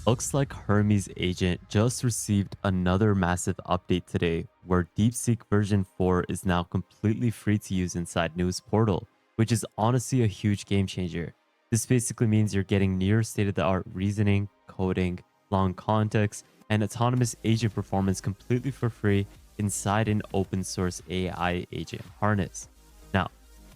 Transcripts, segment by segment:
Looks like Hermes Agent just received another massive update today, where DeepSeek version 4 is now completely free to use inside Nous Portal, which is honestly a huge game changer. This basically means you're getting near state-of-the-art reasoning, coding, long context, and autonomous agent performance completely for free inside an open source AI agent harness. Now,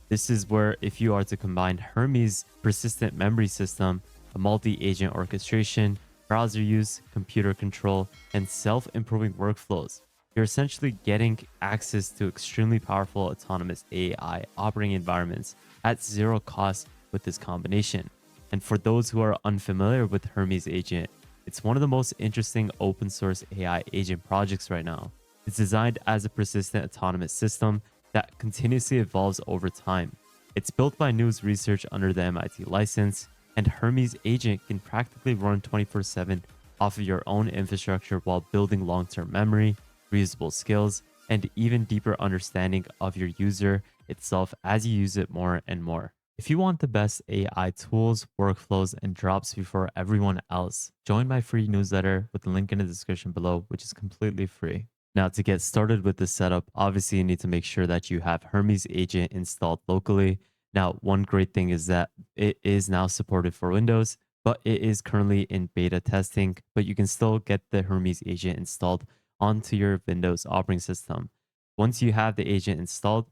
this is where if you are to combine Hermes' persistent memory system, a multi-agent orchestration, browser use, computer control, and self-improving workflows, you're essentially getting access to extremely powerful autonomous AI operating environments at zero cost with this combination. And for those who are unfamiliar with Hermes Agent, it's one of the most interesting open source AI agent projects right now. It's designed as a persistent autonomous system that continuously evolves over time. It's built by Nous Research under the MIT license, and Hermes Agent can practically run 24/7 off of your own infrastructure while building long-term memory, reusable skills, and even deeper understanding of your user itself as you use it more and more. If you want the best AI tools, workflows, and drops before everyone else, join my free newsletter with the link in the description below, which is completely free. Now, to get started with the setup, obviously you need to make sure that you have Hermes Agent installed locally. Now, one great thing is that it is now supported for Windows, but it is currently in beta testing, but you can still get the Hermes Agent installed onto your Windows operating system. Once you have the agent installed,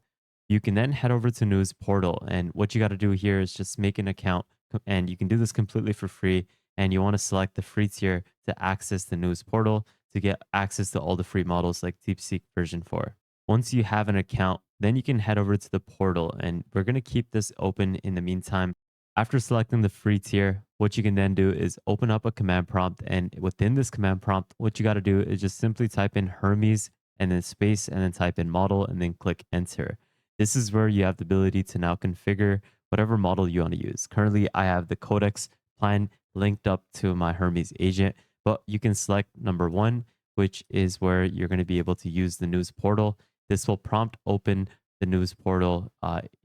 you can then head over to Nous Portal. And what you got to do here is just make an account, and you can do this completely for free. And you want to select the free tier to access the Nous Portal to get access to all the free models like DeepSeek version 4. Once you have an account, then you can head over to the portal, and we're going to keep this open in the meantime. After selecting the free tier, what you can then do is open up a command prompt, and within this command prompt, what you got to do is just simply type in Hermes and then space and then type in model and then click enter. This is where you have the ability to now configure whatever model you want to use. Currently, I have the Codex plan linked up to my Hermes agent, but you can select number one, which is where you're going to be able to use the Nous Portal. This will prompt open the Nous Portal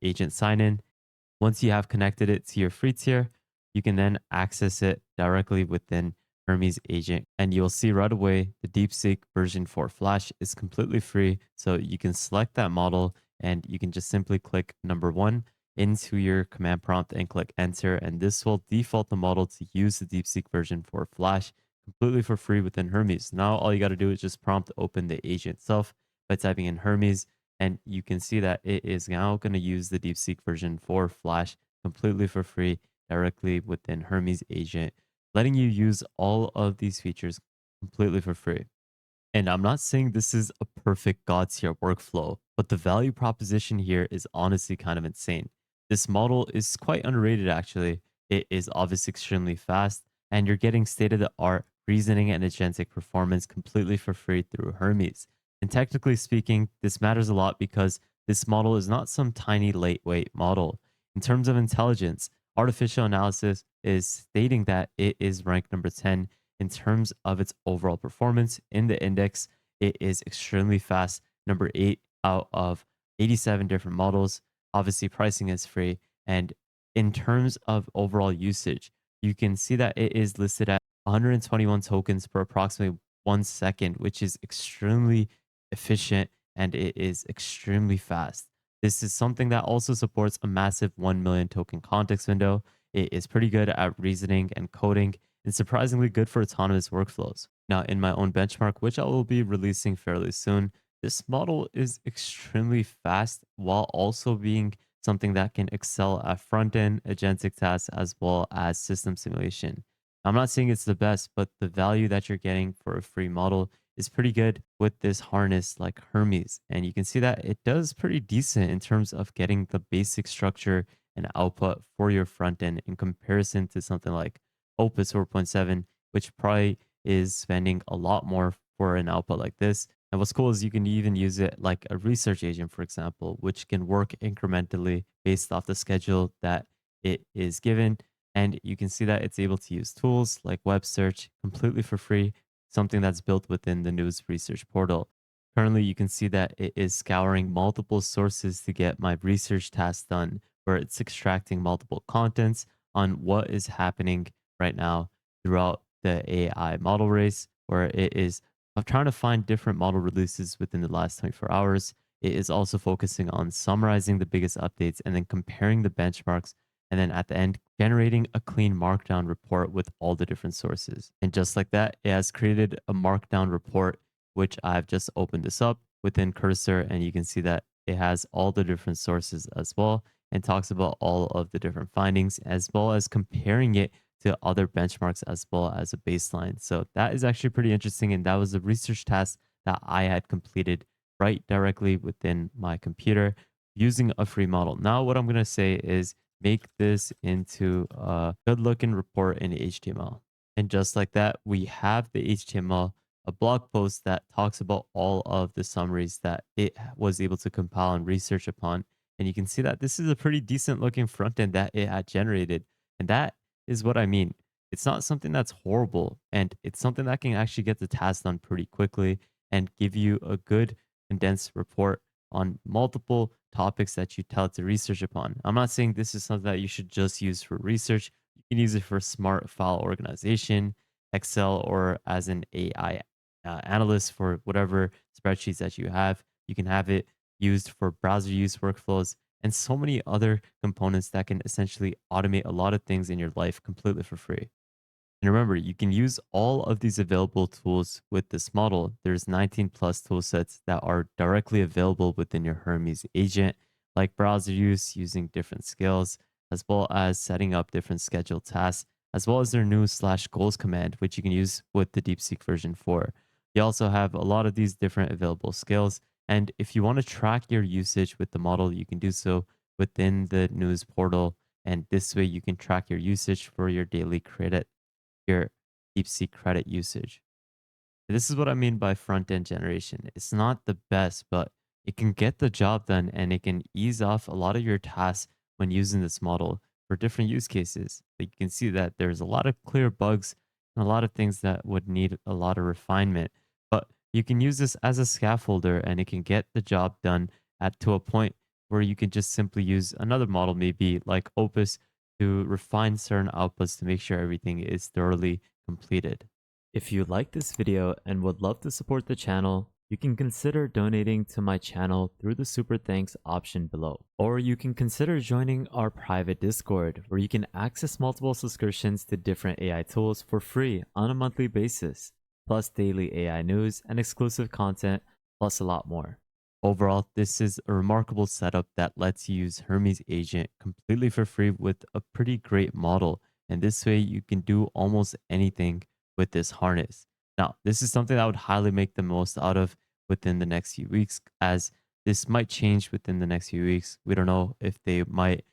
agent sign in. Once you have connected it to your free tier, you can then access it directly within Hermes Agent. And you'll see right away the DeepSeek version 4 Flash is completely free. So you can select that model and you can just simply click number one into your command prompt and click enter. And this will default the model to use the DeepSeek version 4 Flash completely for free within Hermes. Now all you got to do is just prompt open the agent itself by typing in Hermes, and you can see that it is now going to use the DeepSeek version 4 Flash completely for free directly within Hermes Agent, letting you use all of these features completely for free. And I'm not saying this is a perfect God tier workflow, but the value proposition here is honestly kind of insane. This model is quite underrated, actually. It is obviously extremely fast, and you're getting state of the art reasoning and agentic performance completely for free through Hermes. And technically speaking, this matters a lot because this model is not some tiny lightweight model. In terms of intelligence, artificial analysis is stating that it is ranked number 10 in terms of its overall performance in the index. It is extremely fast, number 8 out of 87 different models. Obviously, pricing is free. And in terms of overall usage, you can see that it is listed at 121 tokens per approximately 1 second, which is extremely efficient and it is extremely fast. This is something that also supports a massive 1 million token context window. It is pretty good at reasoning and coding and surprisingly good for autonomous workflows. Now, in my own benchmark, which I will be releasing fairly soon, this model is extremely fast while also being something that can excel at front end agentic tasks as well as system simulation. I'm not saying it's the best, but the value that you're getting for a free model is pretty good with this harness like Hermes. And you can see that it does pretty decent in terms of getting the basic structure and output for your front end in comparison to something like Opus 4.7, which probably is spending a lot more for an output like this. And what's cool is you can even use it like a research agent, for example, which can work incrementally based off the schedule that it is given. And you can see that it's able to use tools like web search completely for free, something that's built within the Nous Research portal. Currently, you can see that it is scouring multiple sources to get my research task done, where it's extracting multiple contents on what is happening right now throughout the AI model race, where it is trying to find different model releases within the last 24 hours. It is also focusing on summarizing the biggest updates and then comparing the benchmarks. And then at the end, generating a clean markdown report with all the different sources. And just like that, it has created a markdown report, which I've just opened this up within Cursor. And you can see that it has all the different sources as well and talks about all of the different findings as well as comparing it to other benchmarks as well as a baseline. So that is actually pretty interesting. And that was a research task that I had completed right directly within my computer using a free model. Now, what I'm going to say is make this into a good looking report in HTML. And just like that, we have the HTML, a blog post that talks about all of the summaries that it was able to compile and research upon. And you can see that this is a pretty decent looking front end that it had generated. And that is what I mean. It's not something that's horrible, and it's something that can actually get the task done pretty quickly and give you a good condensed report on multiple topics that you tell it to research upon. I'm not saying this is something that you should just use for research. You can use it for smart file organization, Excel, or as an AI analyst for whatever spreadsheets that you have. You can have it used for browser use workflows and so many other components that can essentially automate a lot of things in your life completely for free. And remember, you can use all of these available tools with this model. There's 19 plus tool sets that are directly available within your Hermes agent, like browser use using different skills, as well as setting up different scheduled tasks, as well as their new slash goals command, which you can use with the DeepSeek version 4. You also have a lot of these different available skills. And if you want to track your usage with the model, you can do so within the Nous portal. And this way you can track your usage for your daily credit, your DeepSeek credit usage. This is what I mean by front end generation. It's not the best, but it can get the job done and it can ease off a lot of your tasks when using this model for different use cases. Like you can see that there's a lot of clear bugs and a lot of things that would need a lot of refinement. But you can use this as a scaffolder and it can get the job done at to a point where you can just simply use another model, maybe like Opus, to refine certain outputs to make sure everything is thoroughly completed. If you like this video and would love to support the channel, you can consider donating to my channel through the super thanks option below. Or you can consider joining our private Discord where you can access multiple subscriptions to different AI tools for free on a monthly basis, plus daily AI news and exclusive content, plus a lot more. Overall, this is a remarkable setup that lets you use Hermes Agent completely for free with a pretty great model. And this way you can do almost anything with this harness. Now, this is something that I would highly make the most out of within the next few weeks, as this might change within the next few weeks. We don't know if they might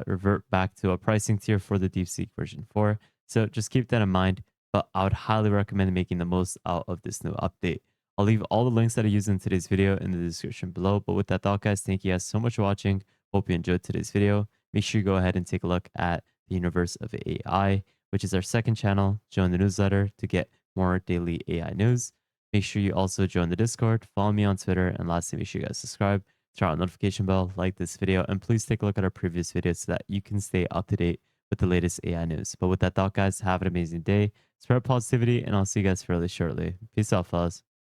revert back to a pricing tier for the DeepSeek version 4. So just keep that in mind. But I would highly recommend making the most out of this new update. I'll leave all the links that I used in today's video in the description below. But with that thought, guys, thank you guys so much for watching. Hope you enjoyed today's video. Make sure you go ahead and take a look at the universe of AI, which is our second channel. Join the newsletter to get more daily AI news. Make sure you also join the Discord, follow me on Twitter, and lastly, make sure you guys subscribe, turn on the notification bell, like this video, and please take a look at our previous videos so that you can stay up to date with the latest AI news. But with that thought, guys, have an amazing day, spread positivity, and I'll see you guys fairly shortly. Peace out, fellas.